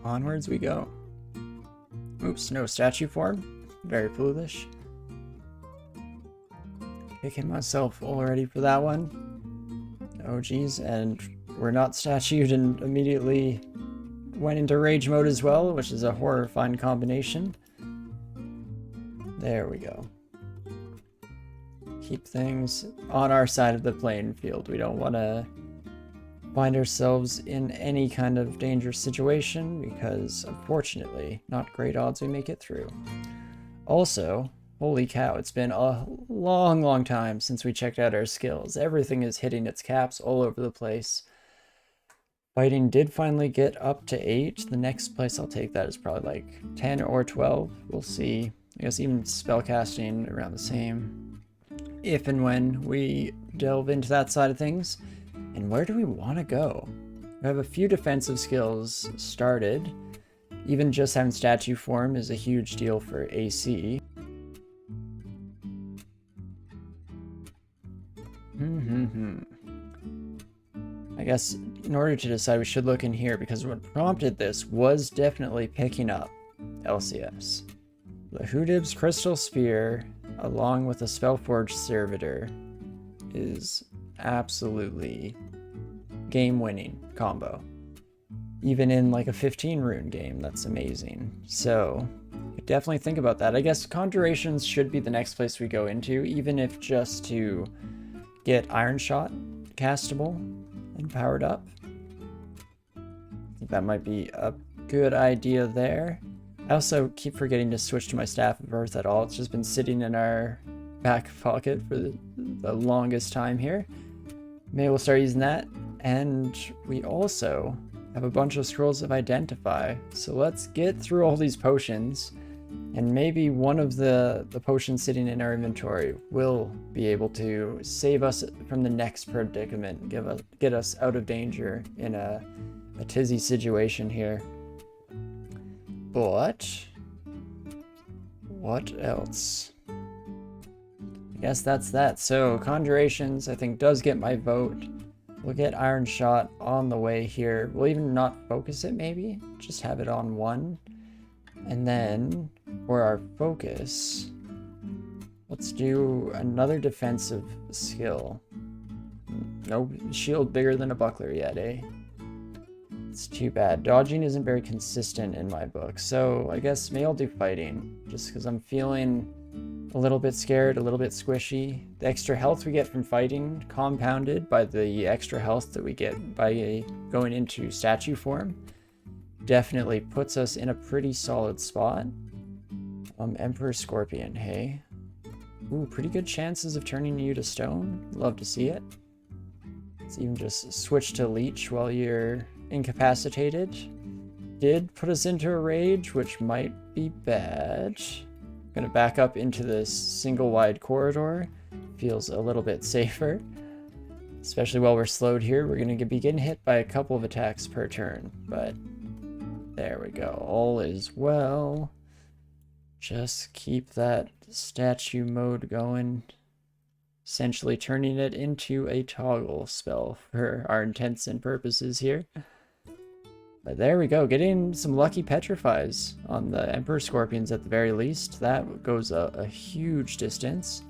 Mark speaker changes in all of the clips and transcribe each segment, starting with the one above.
Speaker 1: Onwards we go. Oops, no statue form. Very foolish. Kicking myself already for that one. Oh geez, and we're not statued and immediately went into rage mode as well, which is a horrifying combination. There we go. Keep things on our side of the playing field. We don't want to find ourselves in any kind of dangerous situation because, unfortunately, not great odds we make it through. Also, holy cow, it's been a long time since we checked out our skills. Everything is hitting its caps all over the place. Fighting did finally get up to 8. The next place I'll take that is probably like 10 or 12. We'll see. I guess even spellcasting around the same. If and when we delve into that side of things. And where do we want to go? We have a few defensive skills started. Even just having statue form is a huge deal for AC. I guess in order to decide, we should look in here because what prompted this was definitely picking up LCS. The Hoodib's Crystal Spear, along with a Spellforged Servitor, is absolutely game-winning combo. Even in like a 15 rune game, that's amazing. So definitely think about that. I guess Conjurations should be the next place we go into, even if just to get Iron Shot castable and powered up. I think that might be a good idea there. I also keep forgetting to switch to my Staff of Earth at all. It's just been sitting in our back pocket for the longest time here. Maybe we'll start using that. And we also have a bunch of Scrolls of Identify. So let's get through all these potions. And maybe one of the potions sitting in our inventory will be able to save us from the next predicament, get us out of danger in a tizzy situation here. But what else? I guess that's that. So Conjurations, I think, does get my vote. We'll get Iron Shot on the way here. We'll even not focus it, maybe. Just have it on 1. And then, for our focus, let's do another defensive skill. No shield bigger than a buckler yet, eh? It's too bad. Dodging isn't very consistent in my book, so I guess maybe I'll do fighting, just because I'm feeling a little bit scared, a little bit squishy. The extra health we get from fighting, compounded by the extra health that we get by going into statue form, definitely puts us in a pretty solid spot. Emperor Scorpion, hey? Ooh, pretty good chances of turning you to stone. Love to see it. Let's even just switch to Leech while you're incapacitated. Did put us into a rage, which might be bad. Gonna back up into this single wide corridor. Feels a little bit safer. Especially while we're slowed here, we're gonna be getting hit by a couple of attacks per turn, but there we go. All is well. Just keep that statue mode going. Essentially turning it into a toggle spell for our intents and purposes here. But there we go, getting some lucky petrifies on the Emperor Scorpions at the very least. That goes a huge distance.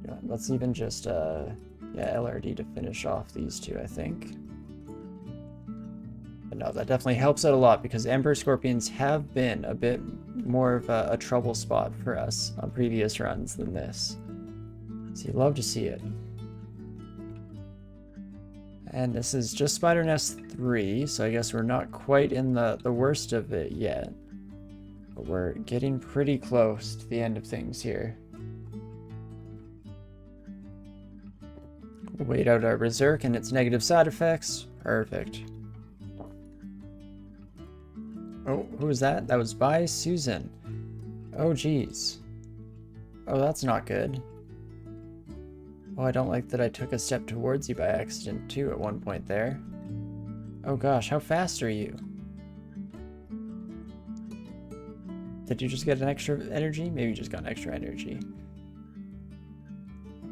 Speaker 1: Yeah, let's even just, LRD to finish off these two, I think. But no, that definitely helps out a lot because Emperor Scorpions have been a bit more of a trouble spot for us on previous runs than this. So you love to see it. And this is just Spider Nest 3, so I guess we're not quite in the worst of it yet. But we're getting pretty close to the end of things here. We'll wait out our Berserk and its negative side effects. Perfect. Oh, who was that? That was by Susan. Oh, geez. Oh, that's not good. Oh, I don't like that I took a step towards you by accident, too, at one point there. Oh gosh, how fast are you? Did you just get an extra energy? Maybe you just got an extra energy.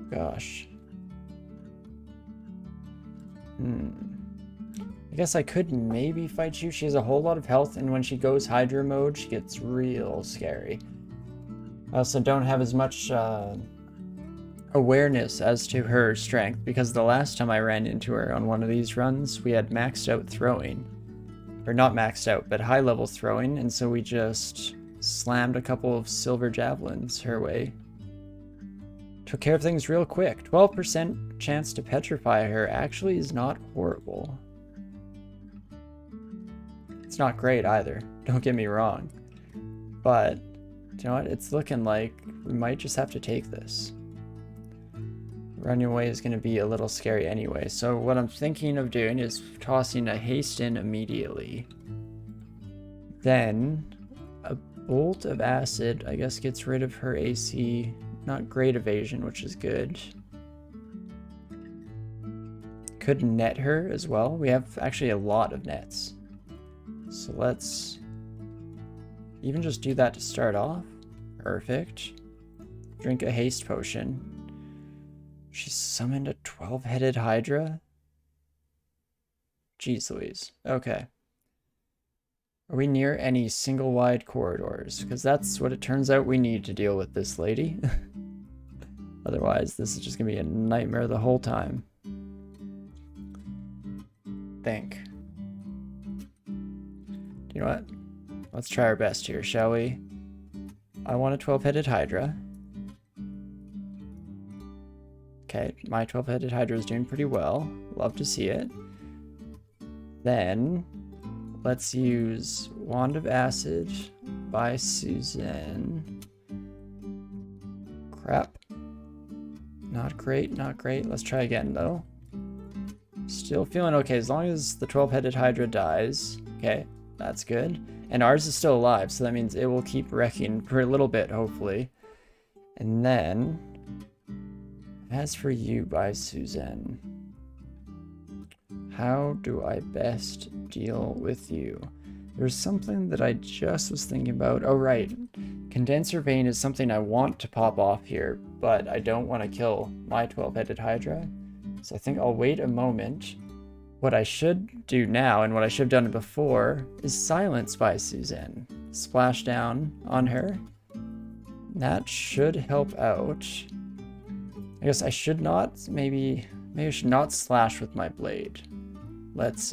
Speaker 1: Gosh. I guess I could maybe fight you. She has a whole lot of health, and when she goes Hydra mode, she gets real scary. I also don't have as much awareness as to her strength, because the last time I ran into her on one of these runs, we had maxed out throwing. Or not maxed out, but high level throwing, and so we just slammed a couple of silver javelins her way. Took care of things real quick. 12% chance to petrify her actually is not horrible. It's not great either, don't get me wrong. But, you know what, it's looking like we might just have to take this. Running away is going to be a little scary anyway, so what I'm thinking of doing is tossing a haste in immediately. Then, a bolt of acid, I guess, gets rid of her AC. Not great evasion, which is good. Could net her as well. We have actually a lot of nets. So let's even just do that to start off. Perfect. Drink a haste potion. She summoned a 12-headed Hydra? Jeez Louise. Okay. Are we near any single-wide corridors? Because that's what it turns out we need to deal with this lady. Otherwise, this is just going to be a nightmare the whole time. Think. You know what? Let's try our best here, shall we? I want a 12-headed Hydra. Okay, my 12-headed Hydra is doing pretty well. Love to see it. Then, let's use Wand of Acid by Suzanne. Crap. Not great, not great. Let's try again, though. Still feeling okay, as long as the 12-headed Hydra dies. Okay, that's good. And ours is still alive, so that means it will keep wrecking for a little bit, hopefully. And then, as for you by Suzanne, how do I best deal with you? There's something that I just was thinking about. Oh, right. Condenser Vein is something I want to pop off here, but I don't want to kill my 12-headed Hydra. So I think I'll wait a moment. What I should do now, and what I should have done before, is silence by Suzanne. Splash down on her. That should help out. I guess I should not, maybe I should not slash with my blade. Let's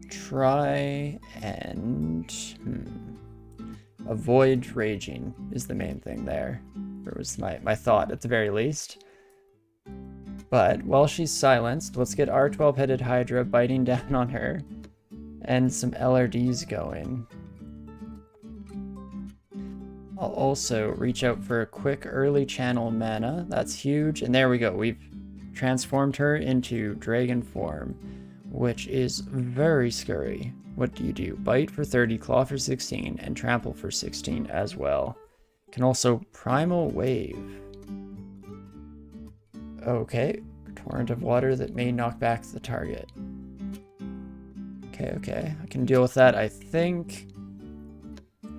Speaker 1: try and avoid raging is the main thing there. Or was my thought at the very least. But while she's silenced, let's get our 12-headed Hydra biting down on her and some LRDs going. I'll also reach out for a quick early channel mana. That's huge. And there we go. We've transformed her into dragon form, which is very scary. What do? Bite for 30, claw for 16, and trample for 16 as well. Can also primal wave. Okay. Torrent of water that may knock back the target. Okay. I can deal with that, I think.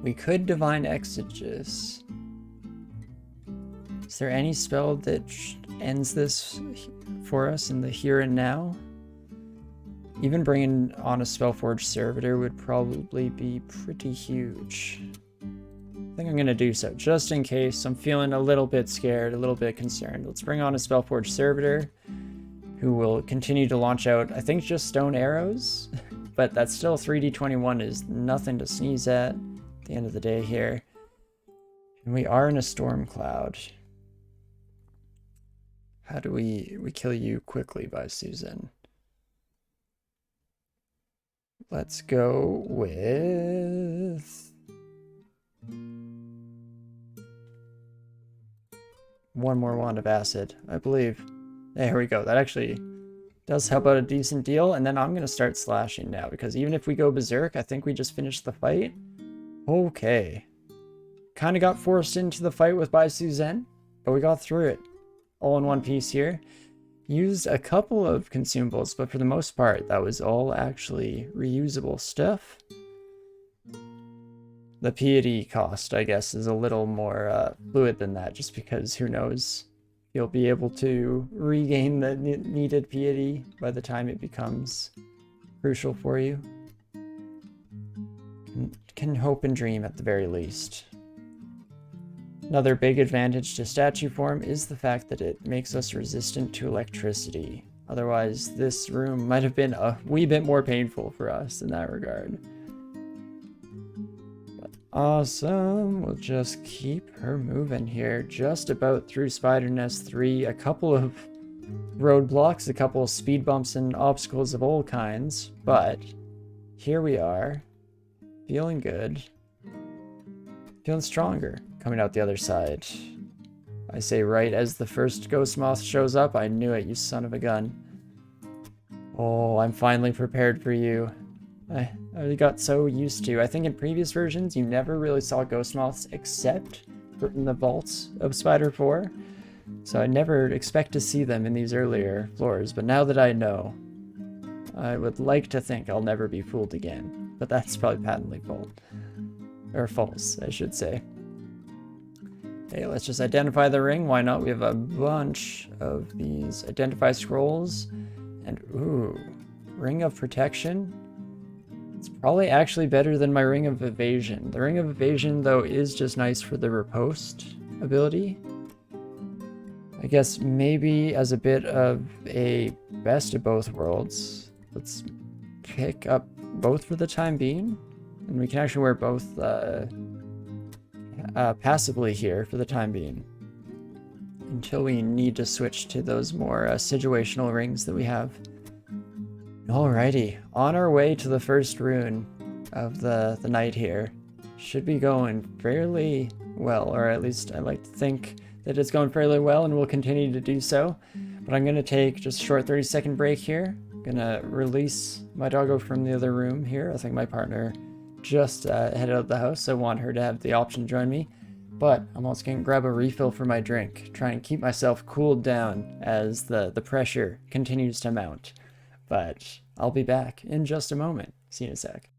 Speaker 1: We could Divine Exegesis. Is there any spell that ends this for us in the here and now? Even bringing on a Spellforged Servitor would probably be pretty huge. I think I'm going to do so, just in case. I'm feeling a little bit scared, a little bit concerned. Let's bring on a Spellforged Servitor, who will continue to launch out, I think, just stone arrows. But that's still 3d21 is nothing to sneeze at the end of the day here. And we are in a storm cloud. How do we kill you quickly by Susan? Let's go with one more Wand of Acid, I believe. There we go. That actually does help out a decent deal. And then I'm going to start slashing now, because even if we go berserk, I think we just finished the fight. Okay. Kind of got forced into the fight with by Suzanne, but we got through it. All in one piece here. Used a couple of consumables, but for the most part, that was all actually reusable stuff. The piety cost, I guess, is a little more fluid than that, just because who knows you'll be able to regain the needed piety by the time it becomes crucial for you. Can hope and dream at the very least. Another big advantage to statue form is the fact that it makes us resistant to electricity. Otherwise, this room might have been a wee bit more painful for us in that regard. But awesome. We'll just keep her moving here. Just about through Spider Nest 3. A couple of roadblocks, a couple of speed bumps and obstacles of all kinds. But here we are. Feeling good. Feeling stronger. Coming out the other side. I say right as the first ghost moth shows up. I knew it, you son of a gun. Oh, I'm finally prepared for you. I got so used to. I think in previous versions you never really saw ghost moths except in the vaults of Spider 4. So I never expect to see them in these earlier floors. But now that I know, I would like to think I'll never be fooled again. But that's probably patently false, I should say. Okay, let's just identify the ring. Why not? We have a bunch of these identify scrolls. And ooh, ring of protection. It's probably actually better than my ring of evasion. The ring of evasion, though, is just nice for the riposte ability. I guess maybe as a bit of a best of both worlds, let's pick up both for the time being. And we can actually wear both passively here for the time being, until we need to switch to those more situational rings that we have. Alrighty, on our way to the first rune of the night here. Should be going fairly well, or at least I like to think that it's going fairly well and will continue to do so. But I'm going to take just a short 30-second break here. I'm going to release my doggo from the other room here. I think my partner just headed out of the house, so I want her to have the option to join me. But I'm also going to grab a refill for my drink, try and keep myself cooled down as the pressure continues to mount. But I'll be back in just a moment. See you in a sec.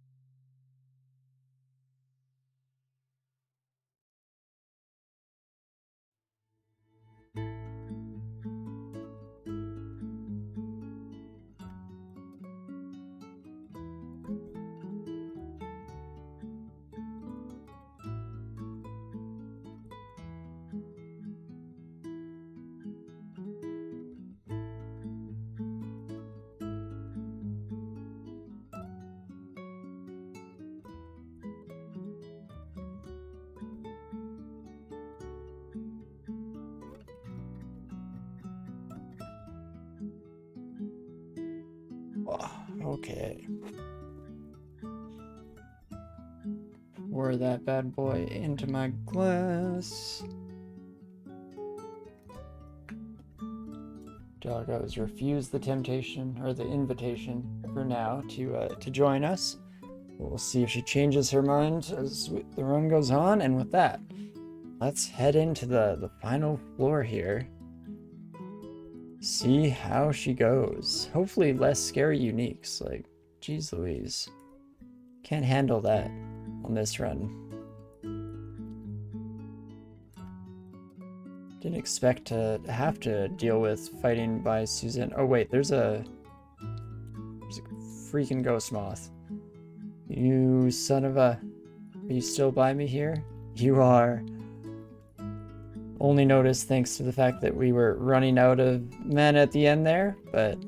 Speaker 1: Okay. Pour that bad boy into my glass. Doggos refuse the temptation, or the invitation for now, to join us. We'll see if she changes her mind as the run goes on, and with that, let's head into the final floor here. See how she goes. Hopefully less scary uniques. Like, geez Louise. Can't handle that on this run. Didn't expect to have to deal with fighting by Suzanne. Oh wait, there's a freaking ghost moth. You son of a... Are you still by me here? You are. Only noticed thanks to the fact that we were running out of men at the end there, but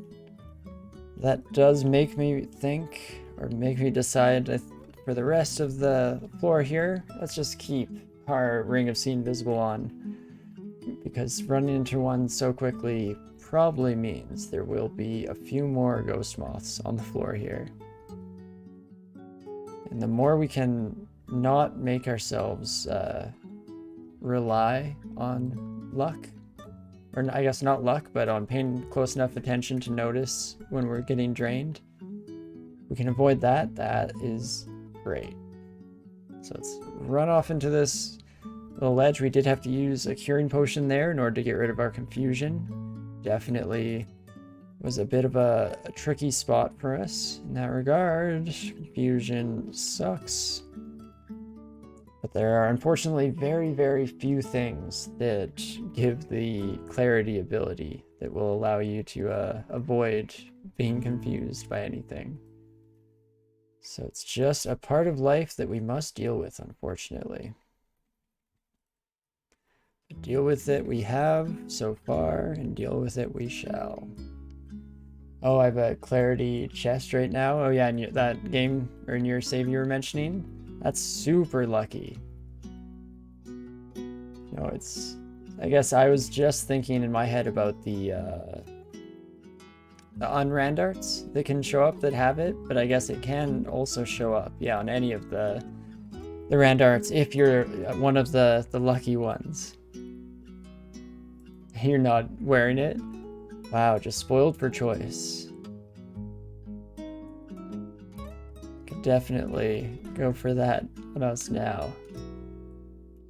Speaker 1: that does make me think, or make me decide for the rest of the floor here, let's just keep our Ring of Seeing Visible on, because running into one so quickly probably means there will be a few more ghost moths on the floor here. And the more we can not make ourselves rely on luck, or I guess not luck, but on paying close enough attention to notice when we're getting drained, we can avoid that. That is great. So let's run off into this little ledge. We did have to use a curing potion there in order to get rid of our confusion. Definitely was a bit of a tricky spot for us in that regard. Confusion sucks. But there are unfortunately very, very few things that give the clarity ability that will allow you to avoid being confused by anything. So it's just a part of life that we must deal with, unfortunately. Deal with it we have so far, and deal with it we shall. Oh, I have a clarity chest right now. Oh yeah, and that game, or in your save you were mentioning, that's super lucky. No, it's... I guess I was just thinking in my head about the unrand arts that can show up that have it, but I guess it can also show up, yeah, on any of the rand arts if you're one of the lucky ones. You're not wearing it? Wow, just spoiled for choice. Could definitely go for that on us now.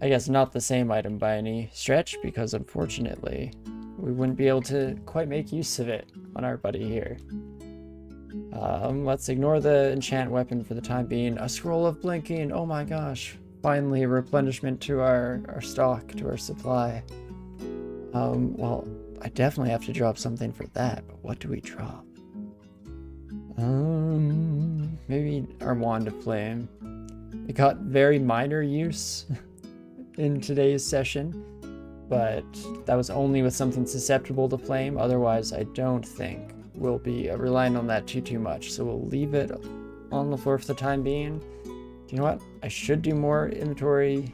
Speaker 1: I guess not the same item by any stretch, because unfortunately we wouldn't be able to quite make use of it on our buddy here. Let's ignore the enchant weapon for the time being. A scroll of blinking, oh my gosh. Finally a replenishment to our stock, to our supply. Well, I definitely have to drop something for that, but what do we drop? Maybe our Wand of Flame. It got very minor use in today's session, but that was only with something susceptible to flame. Otherwise, I don't think we'll be relying on that too much. So we'll leave it on the floor for the time being. Do you know what? I should do more inventory.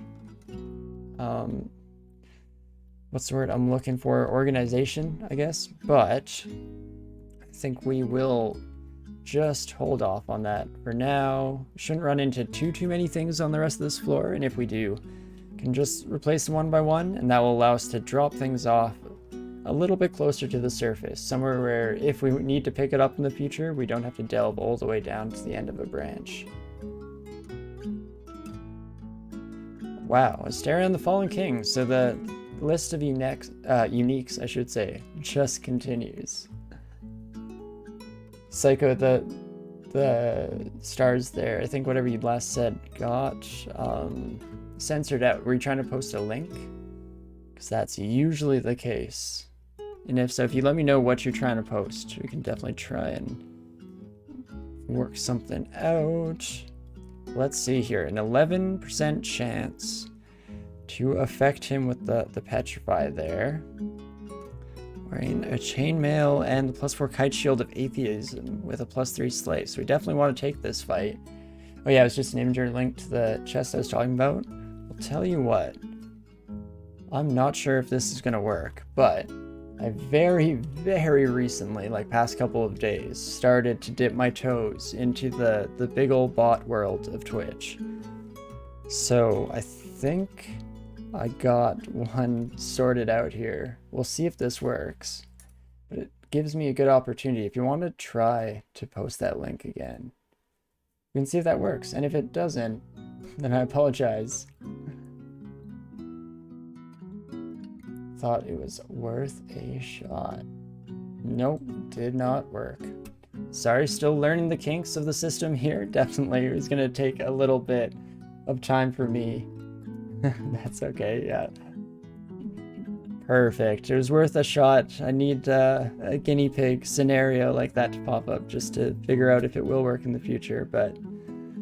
Speaker 1: What's the word I'm looking for? Organization, I guess. But I think we will just hold off on that for now. We shouldn't run into too many things on the rest of this floor, and if we do, can just replace them one by one, and that will allow us to drop things off a little bit closer to the surface, somewhere where if we need to pick it up in the future, we don't have to delve all the way down to the end of a branch. Wow, Asterion the Fallen King. So the list of uniques, I should say, just continues. Psycho, the stars there, I think whatever you last said got censored out. Were you trying to post a link? Because that's usually the case. And if so, if you let me know what you're trying to post, we can definitely try and work something out. Let's see here, an 11% chance to affect him with the petrify there. Wearing a chainmail and the +4 kite shield of atheism with a +3 slave. So we definitely want to take this fight. Oh yeah, it was just an inventory link to the chest I was talking about. I'll tell you what, I'm not sure if this is going to work, but I very recently, like past couple of days, started to dip my toes into the big old bot world of Twitch. So I think I got one sorted out here. We'll see if this works, but it gives me a good opportunity. If you want to try to post that link again, we can see if that works. And if it doesn't, then I apologize. Thought it was worth a shot. Nope, did not work. Sorry, still learning the kinks of the system here. Definitely, it was gonna take a little bit of time for me. That's okay, yeah. Perfect, it was worth a shot. I need a guinea pig scenario like that to pop up just to figure out if it will work in the future, but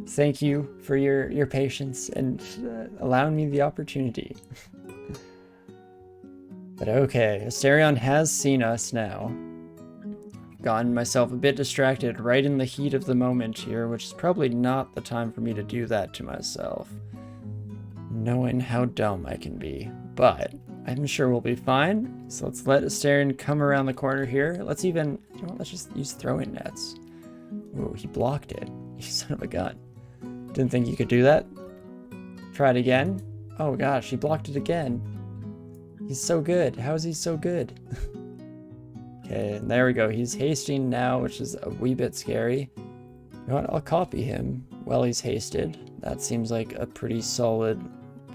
Speaker 1: thank you for your patience and allowing me the opportunity. But okay, Asterion has seen us now. Gotten myself a bit distracted right in the heat of the moment here, which is probably not the time for me to do that to myself, knowing how dumb I can be. But I'm sure we'll be fine. So let's let Asterion come around the corner here. Let's even, you know, let's just use throwing nets. Ooh, he blocked it. You son of a gun. Didn't think you could do that. Try it again. Oh gosh, he blocked it again. He's so good. How is he so good? Okay, and there we go. He's hasting now, which is a wee bit scary. You know what? I'll copy him while he's hasted. That seems like a pretty solid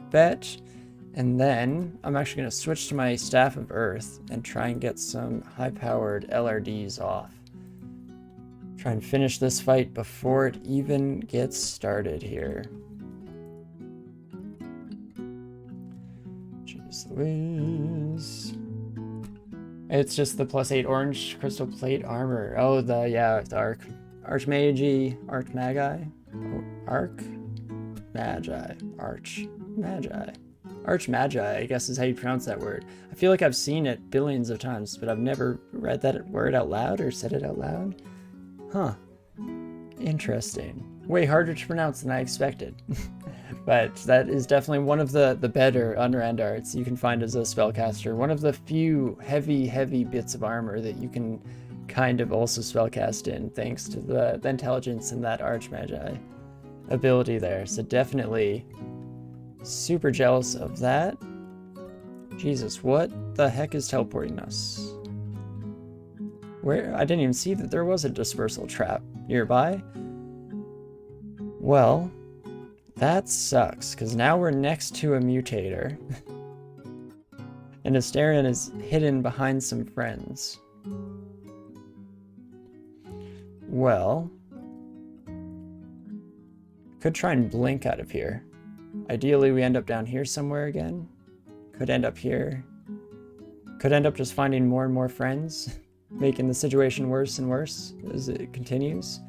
Speaker 1: bet. And then I'm actually going to switch to my Staff of Earth and try and get some high-powered LRDs off. Try and finish this fight before it even gets started here. Please. It's just the +8 orange crystal plate armor. Oh, the Archmagi. Archmagi, I guess is how you pronounce that word. I feel like I've seen it billions of times, but I've never read that word out loud or said it out loud. Huh. Interesting. Way harder to pronounce than I expected. But that is definitely one of the better underhand arts you can find as a spellcaster. One of the few heavy bits of armor that you can kind of also spellcast in, thanks to the intelligence and that Archmagi ability there. So definitely super jealous of that. Jesus, what the heck is teleporting us? Where? I didn't even see that there was a dispersal trap nearby. Well, that sucks, because now we're next to a mutator. And Astarion is hidden behind some friends. Well, could try and blink out of here. Ideally, we end up down here somewhere again. Could end up here. Could end up just finding more and more friends, making the situation worse and worse as it continues.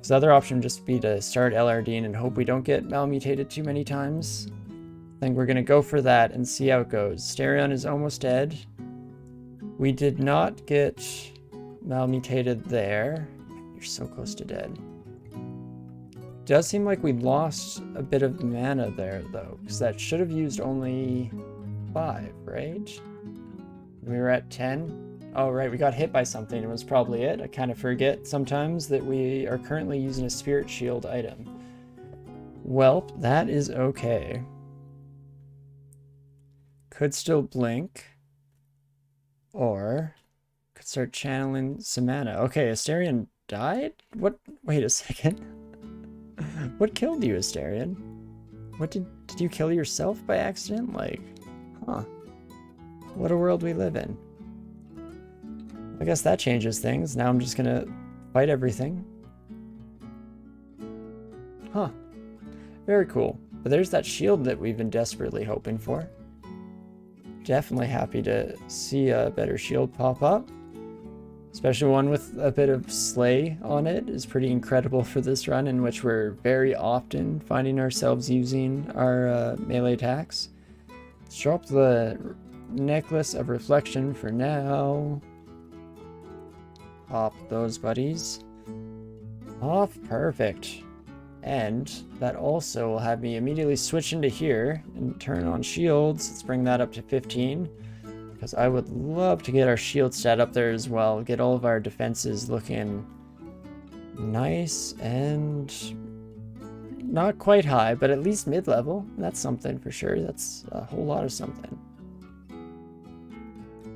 Speaker 1: The other option would just be to start LRDing and hope we don't get malmutated too many times. I think we're going to go for that and see how it goes. Astarion is almost dead. We did not get malmutated there. You're so close to dead. Does seem like we lost a bit of mana there, though, because that should have used only 5, right? We were at 10. Oh, right, we got hit by something. It was probably it. I kind of forget sometimes that we are currently using a spirit shield item. Well, that is okay. Could still blink. Or could start channeling some mana. Okay, Astarion died? What? Wait a second. What killed you, Astarion? What did you kill yourself by accident? Like, huh. What a world we live in. I guess that changes things. Now I'm just gonna fight everything. Huh. Very cool. But there's that shield that we've been desperately hoping for. Definitely happy to see a better shield pop up. Especially one with a bit of slay on it is pretty incredible for this run, in which we're very often finding ourselves using our melee attacks. Let's drop the necklace of reflection for now. Pop those buddies off. Perfect. And that also will have me immediately switch into here and turn on shields. Let's bring that up to 15, because I would love to get our shield stat up there as well. Get all of our defenses looking nice and not quite high, but at least mid-level. That's something for sure. That's a whole lot of something.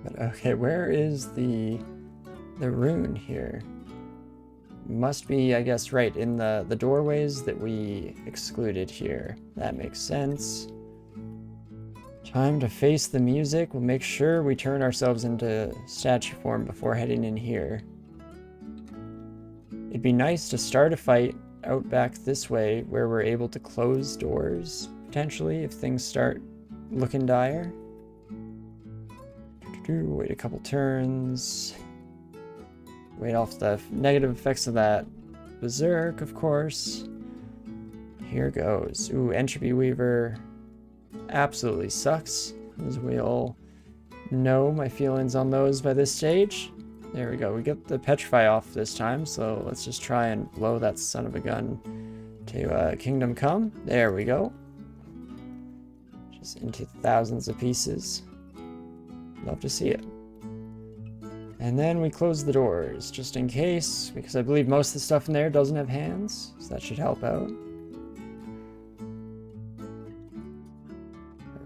Speaker 1: But okay, where is the rune here? Must be, I guess, right in the doorways that we excluded here. That makes sense. Time to face the music. We'll make sure we turn ourselves into statue form before heading in here. It'd be nice to start a fight out back this way where we're able to close doors, potentially, if things start looking dire. Wait a couple turns. Wait off the negative effects of that berserk, of course. Here goes. Ooh, Entropy Weaver absolutely sucks, as we all know my feelings on those by this stage. There we go. We get the Petrify off this time, so let's just try and blow that son of a gun to Kingdom Come. There we go. Just into thousands of pieces. Love to see it. And then we close the doors, just in case, because I believe most of the stuff in there doesn't have hands, so that should help out.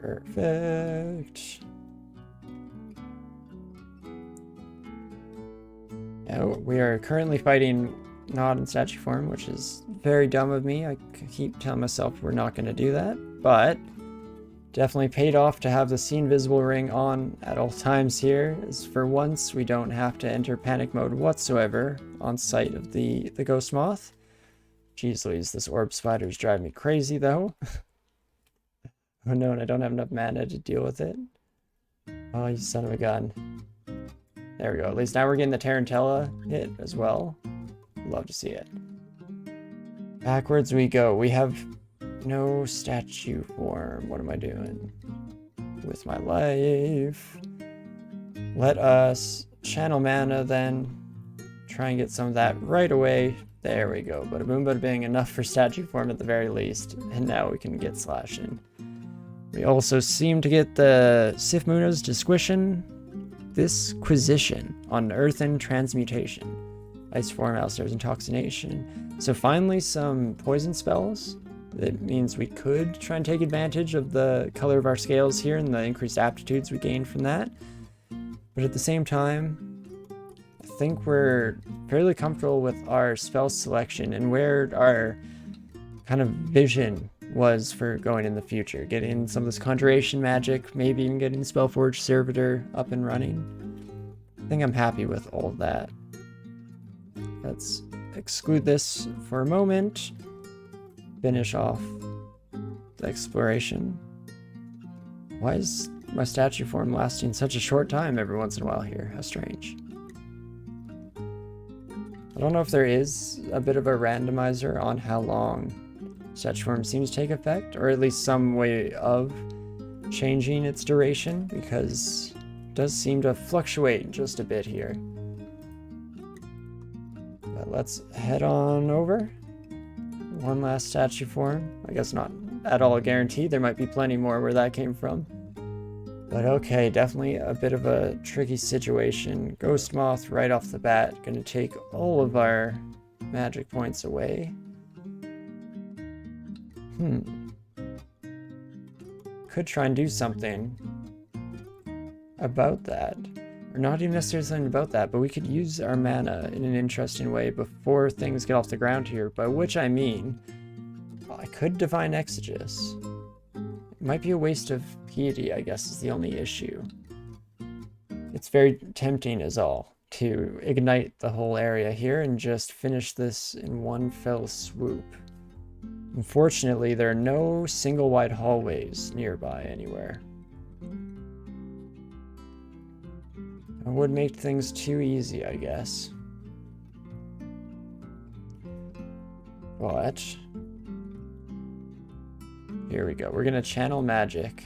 Speaker 1: Perfect. Now, we are currently fighting not in statue form, which is very dumb of me. I keep telling myself we're not going to do that, but definitely paid off to have the See Invisible ring on at all times here, as for once we don't have to enter panic mode whatsoever on sight of the ghost moth. Jeez Louise, this orb spider is driving me crazy though. Oh no, and I don't have enough mana to deal with it. Oh, you son of a gun. There we go. At least now we're getting the Tarantella hit as well. Love to see it. Backwards we go. We have no statue form. What am I doing with my life? Let us channel mana then. Try and get some of that right away. There we go. Bada boom, bada bing. Enough for statue form at the very least. And now we can get slashing. We also seem to get the Sifmuna's Disquisition on Earthen Transmutation. Ice form, Alistair's Intoxication. So finally some poison spells. That means we could try and take advantage of the color of our scales here and the increased aptitudes we gain from that. But at the same time, I think we're fairly comfortable with our spell selection and where our kind of vision was for going in the future. Getting some of this conjuration magic, maybe even getting Spellforge Servitor up and running. I think I'm happy with all of that. Let's exclude this for a moment. Finish off the exploration. Why is my statue form lasting such a short time every once in a while here? How strange. I don't know if there is a bit of a randomizer on how long statue form seems to take effect, or at least some way of changing its duration, because it does seem to fluctuate just a bit here. But let's head on over. One last statue form. I guess not at all guaranteed. There might be plenty more where that came from. But okay, definitely a bit of a tricky situation. Ghost Moth right off the bat. Gonna take all of our magic points away. Could try and do something about that. Or not even necessarily something about that, but we could use our mana in an interesting way before things get off the ground here, by which I mean, I could Divine Exegesis. It might be a waste of piety, I guess, is the only issue. It's very tempting as all to ignite the whole area here and just finish this in one fell swoop. Unfortunately, there are no single wide hallways nearby anywhere. It would make things too easy, I guess. But here we go. We're gonna channel magic,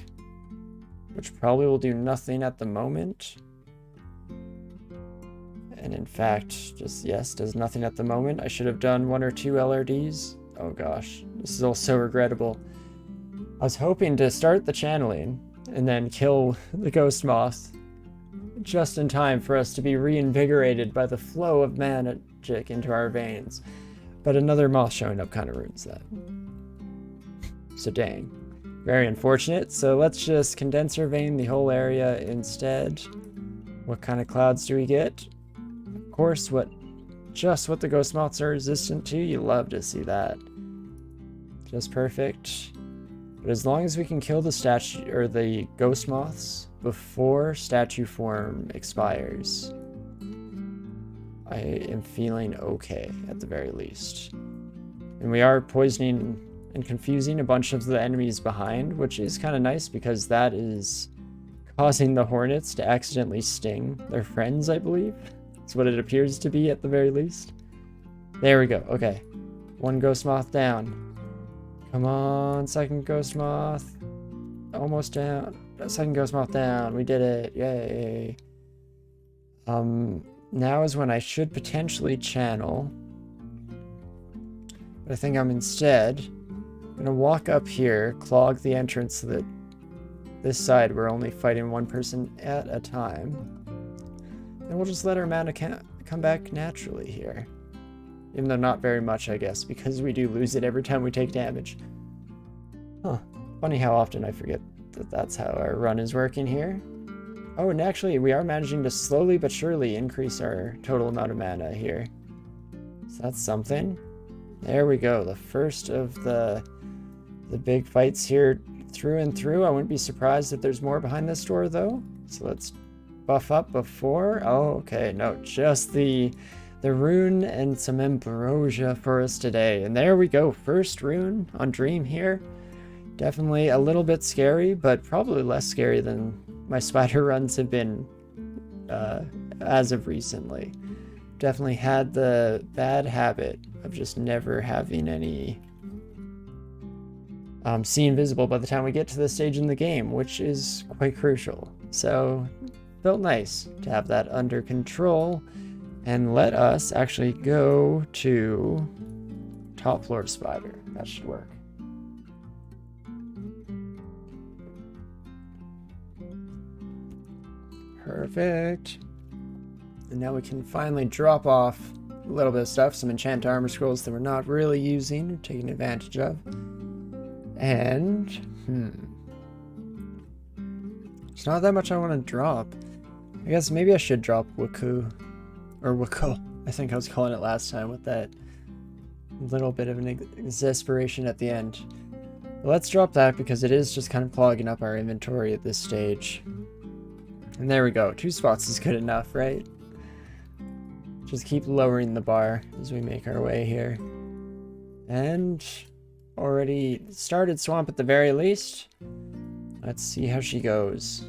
Speaker 1: which probably will do nothing at the moment. And in fact, just yes, does nothing at the moment. I should have done 1 or 2 LRDs. Oh gosh, this is all so regrettable. I was hoping to start the channeling and then kill the Ghost Moth just in time for us to be reinvigorated by the flow of magic into our veins. But another moth showing up kind of ruins that. So dang. Very unfortunate. So let's just condenser vein the whole area instead. What kind of clouds do we get? Of course, just what the ghost moths are resistant to. You love to see that. Just perfect. But as long as we can kill the statue or the ghost moths before statue form expires, I am feeling okay at the very least. And we are poisoning and confusing a bunch of the enemies behind, which is kind of nice because that is causing the hornets to accidentally sting their friends, I believe. That's what it appears to be at the very least. There we go. Okay. One ghost moth down. Come on, second ghost moth. Almost down. Second ghost moth down. We did it. Yay. Now is when I should potentially channel. But I think I'm instead gonna walk up here, clog the entrance so that this side we're only fighting one person at a time. And we'll just let our mana come back naturally here. Even though not very much, I guess, because we do lose it every time we take damage. Huh. Funny how often I forget that that's how our run is working here. Oh, and actually, we are managing to slowly but surely increase our total amount of mana here. So that's something. There we go. The first of the big fights here through and through. I wouldn't be surprised if there's more behind this door, though. So let's buff up before. Oh, okay. No, just the rune and some ambrosia for us today. And there we go. First rune on Dream here. Definitely a little bit scary, but probably less scary than my spider runs have been as of recently. Definitely had the bad habit of just never having any seen visible by the time we get to this stage in the game, which is quite crucial. So felt nice to have that under control, and let us actually go to top floor spider. That should work. Perfect. And now we can finally drop off a little bit of stuff, some enchant armor scrolls that we're not really using, taking advantage of. And, there's not that much I want to drop. I guess maybe I should drop Waku, or Wako, I think I was calling it last time, with that little bit of an exasperation at the end. But let's drop that because it is just kind of clogging up our inventory at this stage. And there we go, 2 spots is good enough, right? Just keep lowering the bar as we make our way here. And already started swamp at the very least. Let's see how she goes.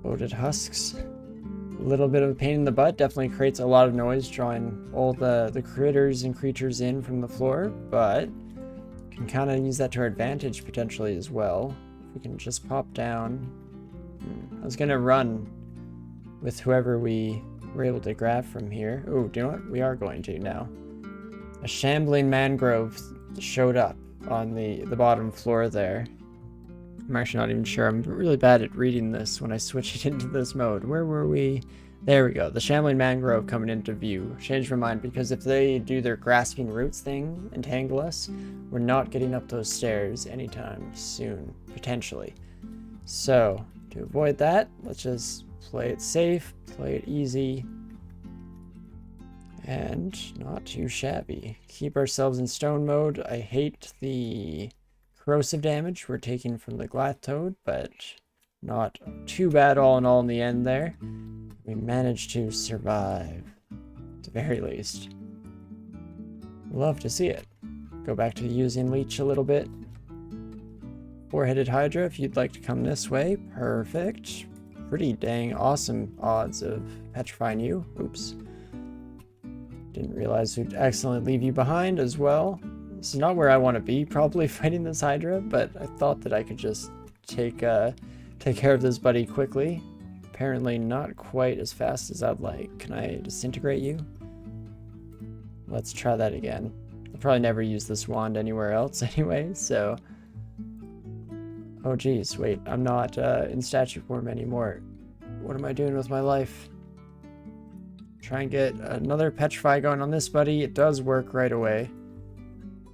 Speaker 1: Loaded husks. A little bit of a pain in the butt. Definitely creates a lot of noise drawing all the critters and creatures in from the floor, but can kind of use that to our advantage potentially as well. If we can just pop down. I was gonna run with whoever we were able to grab from here. Oh, do you know what? We are going to now. A shambling mangrove showed up on the bottom floor there. I'm actually not even sure. I'm really bad at reading this when I switch it into this mode. Where were we? There we go. The shambling mangrove coming into view. Changed my mind because if they do their grasping roots thing, entangle us, we're not getting up those stairs anytime soon, potentially. So, to avoid that, let's just play it safe, play it easy, and not too shabby. Keep ourselves in stone mode. I hate the corrosive damage we're taking from the Glath Toad, but not too bad all in all in the end there. We managed to survive, at the very least. Love to see it. Go back to using Leech a little bit. 4-headed Hydra, if you'd like to come this way. Perfect. Pretty dang awesome odds of petrifying you. Oops. Didn't realize we'd accidentally leave you behind as well. This is not where I want to be, probably fighting this Hydra, but I thought that I could just take care of this buddy quickly. Apparently not quite as fast as I'd like. Can I disintegrate you? Let's try that again. I'll probably never use this wand anywhere else anyway, so... Oh geez, wait, I'm not in statue form anymore. What am I doing with my life? Try and get another petrify going on this buddy. It does work right away.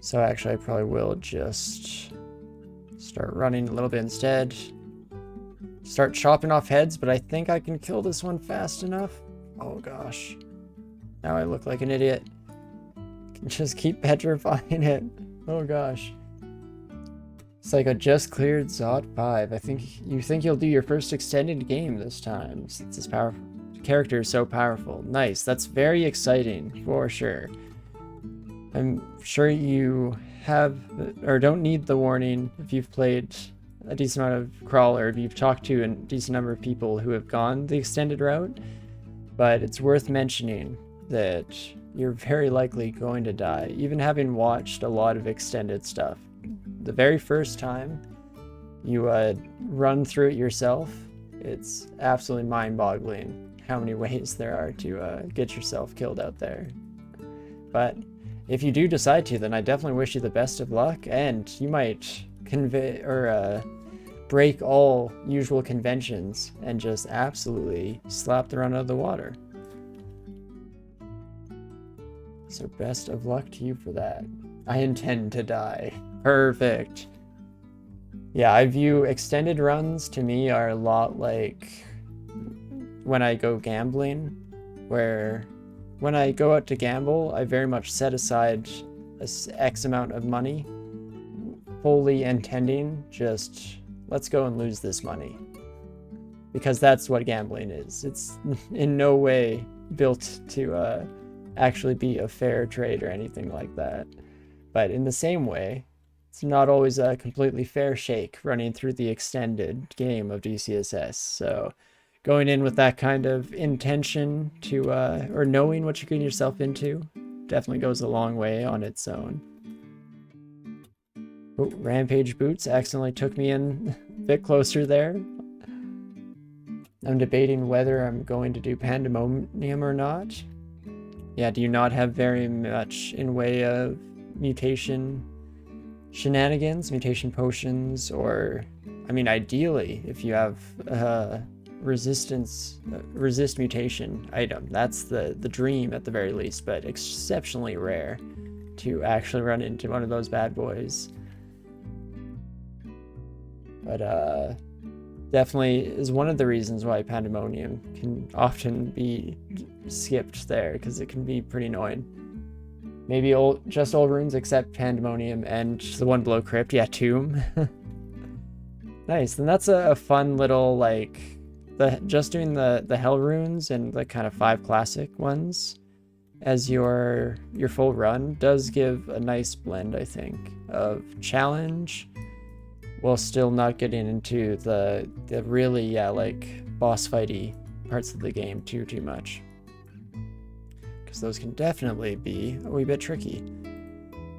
Speaker 1: So actually I probably will just start running a little bit instead. Start chopping off heads, but I think I can kill this one fast enough. Oh gosh. Now I look like an idiot. Can just keep petrifying it. Oh gosh. It's like I just cleared Zot 5. I think you think you'll do your first extended game this time, since this character is so powerful. Nice, that's very exciting, for sure. I'm sure you have, or don't need the warning if you've played a decent amount of Crawl, or if you've talked to a decent number of people who have gone the extended route, but it's worth mentioning that you're very likely going to die, even having watched a lot of extended stuff. The very first time you run through it yourself, it's absolutely mind-boggling how many ways there are to get yourself killed out there. But if you do decide to, then I definitely wish you the best of luck, and you might break all usual conventions and just absolutely slap the run out of the water. So best of luck to you for that. I intend to die. Perfect. Yeah, I view extended runs to me are a lot like when I go gambling, where when I go out to gamble, I very much set aside X amount of money, fully intending just, let's go and lose this money. Because that's what gambling is. It's in no way built to actually be a fair trade or anything like that. But in the same way, it's not always a completely fair shake running through the extended game of DCSS. So going in with that kind of intention to, or knowing what you're getting yourself into, definitely goes a long way on its own. Oh, Rampage Boots accidentally took me in a bit closer there. I'm debating whether I'm going to do Pandemonium or not. Yeah, do you not have very much in way of mutation shenanigans, mutation potions, or, I mean, ideally, if you have resist mutation item, that's the dream at the very least, but exceptionally rare to actually run into one of those bad boys. But definitely is one of the reasons why Pandemonium can often be skipped there, because it can be pretty annoying. Maybe just all runes except Pandemonium and the one below Crypt. Yeah, Tomb. Nice. Then that's a fun little, like, just doing the Hell runes and the kind of 5 classic ones as your full run does give a nice blend, I think, of challenge while still not getting into the really, yeah, like, boss fighty parts of the game too much. Because those can definitely be a wee bit tricky.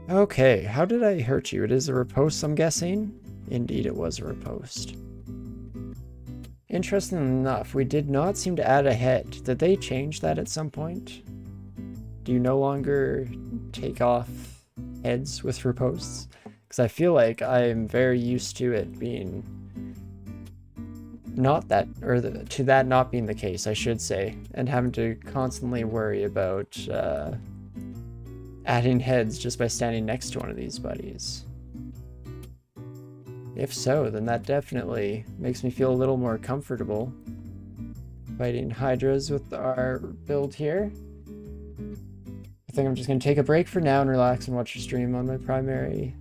Speaker 1: Okay, how did I hurt you? It is a riposte, I'm guessing? Indeed, it was a riposte. Interesting enough, we did not seem to add a head. Did they change that at some point? Do you no longer take off heads with ripostes? Because I feel like I'm very used to it being not that, or to that not being the case, I should say, and having to constantly worry about adding heads just by standing next to one of these buddies. If so, then that definitely makes me feel a little more comfortable fighting Hydras with our build here. I think I'm just going to take a break for now and relax and watch a stream on my primary.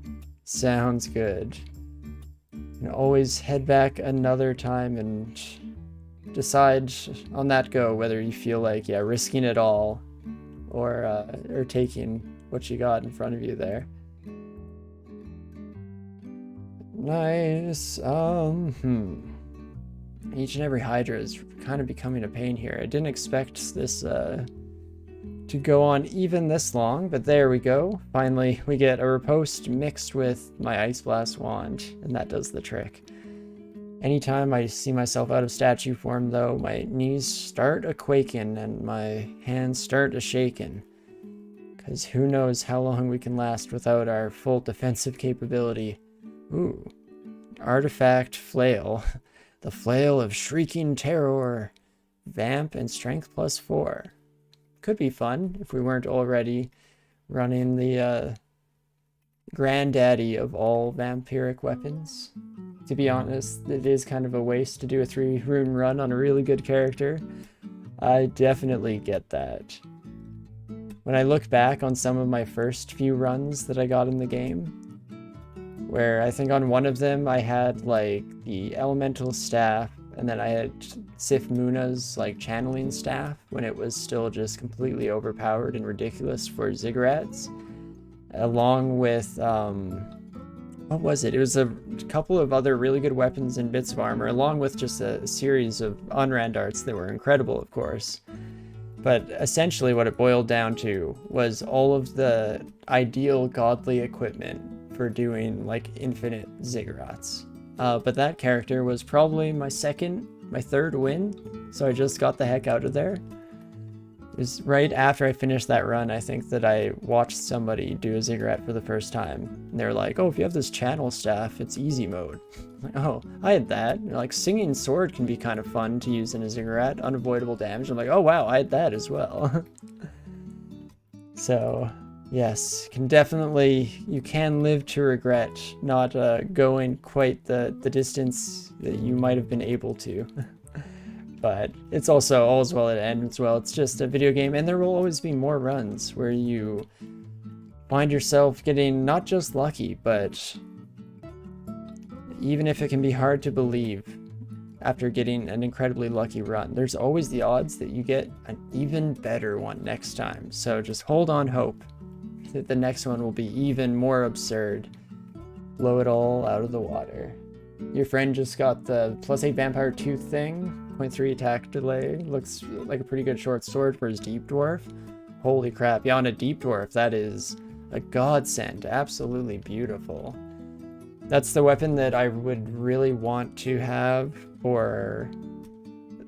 Speaker 1: Sounds good. You know, always head back another time and decide on that go whether you feel like, yeah, risking it all or taking what you got in front of you there. Nice. Each and every Hydra is kind of becoming a pain here. I didn't expect this to go on even this long, but there we go. Finally, we get a riposte mixed with my Ice Blast wand, and that does the trick. Anytime I see myself out of statue form, though, my knees start a-quaking and my hands start a-shaking. Because who knows how long we can last without our full defensive capability. Ooh, artifact flail. The flail of shrieking terror. Vamp and strength +4. Could be fun if we weren't already running the granddaddy of all vampiric weapons. To be honest, it is kind of a waste to do a 3-rune run on a really good character. I definitely get that. When I look back on some of my first few runs that I got in the game, where I think on one of them I had like the elemental staff, and then I had Sif Muna's like channeling staff when it was still just completely overpowered and ridiculous for ziggurats, along with what was it? It was a couple of other really good weapons and bits of armor, along with just a series of unrand arts that were incredible, of course. But essentially what it boiled down to was all of the ideal godly equipment for doing like infinite ziggurats. But that character was probably my third win, so I just got the heck out of there. It was right after I finished that run, I think, that I watched somebody do a ziggurat for the first time. And they're like, oh, if you have this channel staff, it's easy mode. I'm like, oh, I had that. And like, Singing Sword can be kind of fun to use in a ziggurat, unavoidable damage. I'm like, oh wow, I had that as well. So, yes, you can live to regret not going quite the distance that you might have been able to. But it's also all's well that ends well. It's just a video game, and there will always be more runs where you find yourself getting not just lucky, but even if it can be hard to believe after getting an incredibly lucky run, there's always the odds that you get an even better one next time. So just hold on hope that the next one will be even more absurd blow it all out of the water. Your friend just got the +8 Vampire Tooth thing, 0.3 attack delay. Looks like a pretty good short sword for his Deep Dwarf. Holy crap, yeah, on a Deep Dwarf, that is a godsend. Absolutely beautiful. That's the weapon that I would really want to have for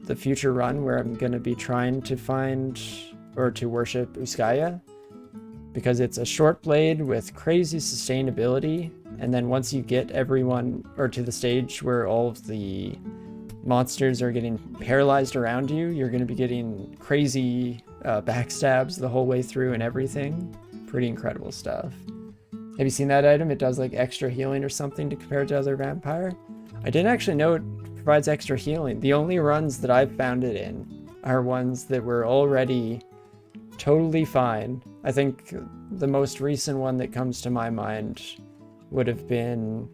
Speaker 1: the future run, where I'm going to be trying to find or to worship Uskaya, because it's a short blade with crazy sustainability, and then once you get everyone or to the stage where all of the monsters are getting paralyzed around you, you're going to be getting crazy backstabs the whole way through and everything. Pretty incredible stuff. Have you seen that item? It does like extra healing or something to compare to other vampire. I didn't actually know it provides extra healing. The only runs that I've found it in are ones that were already totally fine. I think the most recent one that comes to my mind would have been,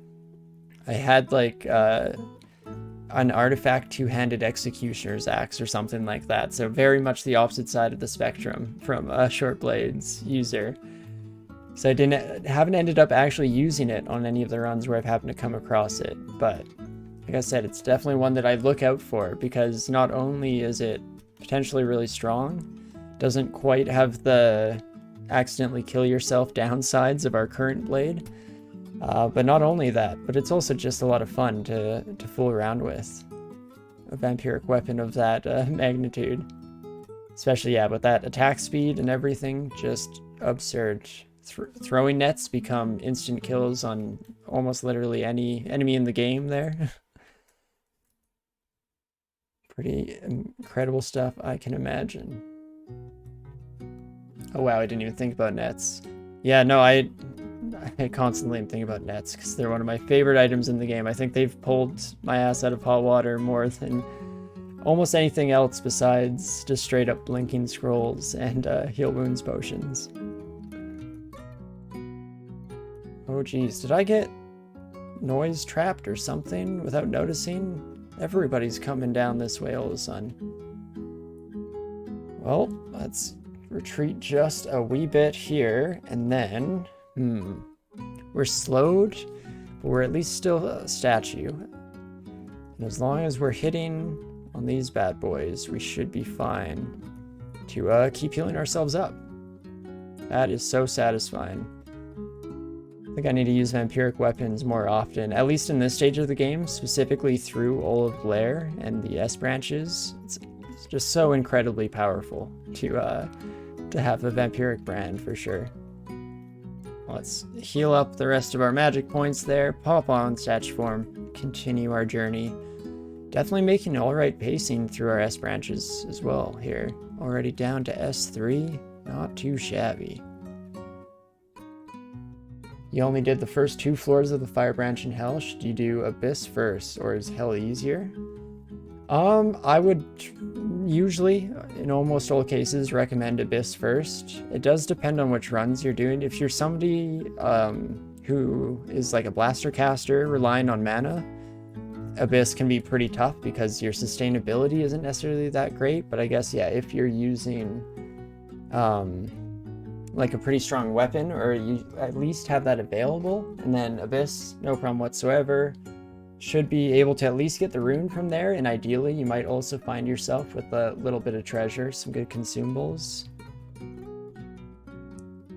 Speaker 1: I had like an artifact two-handed executioner's axe or something like that. So very much the opposite side of the spectrum from a short blades user. So I haven't ended up actually using it on any of the runs where I've happened to come across it. But like I said, it's definitely one that I look out for, because not only is it potentially really strong, doesn't quite have the accidentally kill yourself downsides of our current blade, but not only that, but it's also just a lot of fun to fool around with a vampiric weapon of that magnitude. Especially, yeah, with that attack speed and everything, just absurd. Throwing nets become instant kills on almost literally any enemy in the game there. Pretty incredible stuff, I can imagine. Oh wow, I didn't even think about nets. Yeah, no, I constantly am thinking about nets because they're one of my favorite items in the game. I think they've pulled my ass out of hot water more than almost anything else besides just straight up blinking scrolls and heal wounds potions. Oh geez, did I get noise trapped or something without noticing? Everybody's coming down this way all of a sudden. Well, let's retreat just a wee bit here, and then, we're slowed, but we're at least still a statue. And as long as we're hitting on these bad boys, we should be fine to keep healing ourselves up. That is so satisfying. I think I need to use vampiric weapons more often, at least in this stage of the game, specifically through all of Blair and the S branches. It's just so incredibly powerful to have a vampiric brand for sure. Let's heal up the rest of our magic points there, pop on statue form, continue our journey. Definitely making alright pacing through our S branches as well here. Already down to S3, not too shabby. You only did the first 2 floors of the Fire Branch in Hell. Should you do Abyss first, or is Hell easier? I would usually, in almost all cases, recommend Abyss first. It does depend on which runs you're doing. If you're somebody who is like a blaster caster relying on mana, Abyss can be pretty tough because your sustainability isn't necessarily that great. But I guess, yeah, if you're using like a pretty strong weapon, or you at least have that available, and then Abyss, no problem whatsoever. Should be able to at least get the rune from there, and ideally you might also find yourself with a little bit of treasure, some good consumables.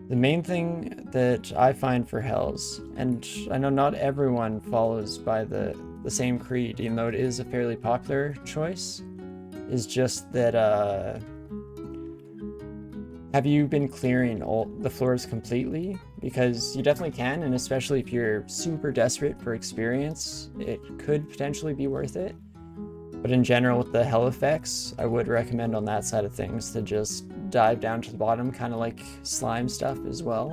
Speaker 1: The main thing that I find for Hells, and I know not everyone follows by the same creed, even though it is a fairly popular choice, is just that have you been clearing all the floors completely? Because you definitely can, and especially if you're super desperate for experience, it could potentially be worth it. But in general, with the hell effects, I would recommend on that side of things to just dive down to the bottom, kind of like slime stuff as well.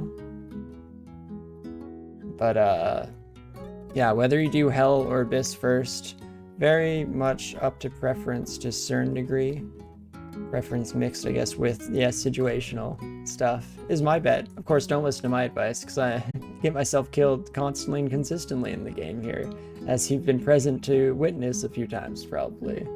Speaker 1: But yeah, whether you do hell or abyss first, very much up to preference to a certain degree. Preference mixed, I guess, with, yeah, situational stuff is my bet. Of course, don't listen to my advice, because I get myself killed constantly and consistently in the game here, as you've been present to witness a few times, probably.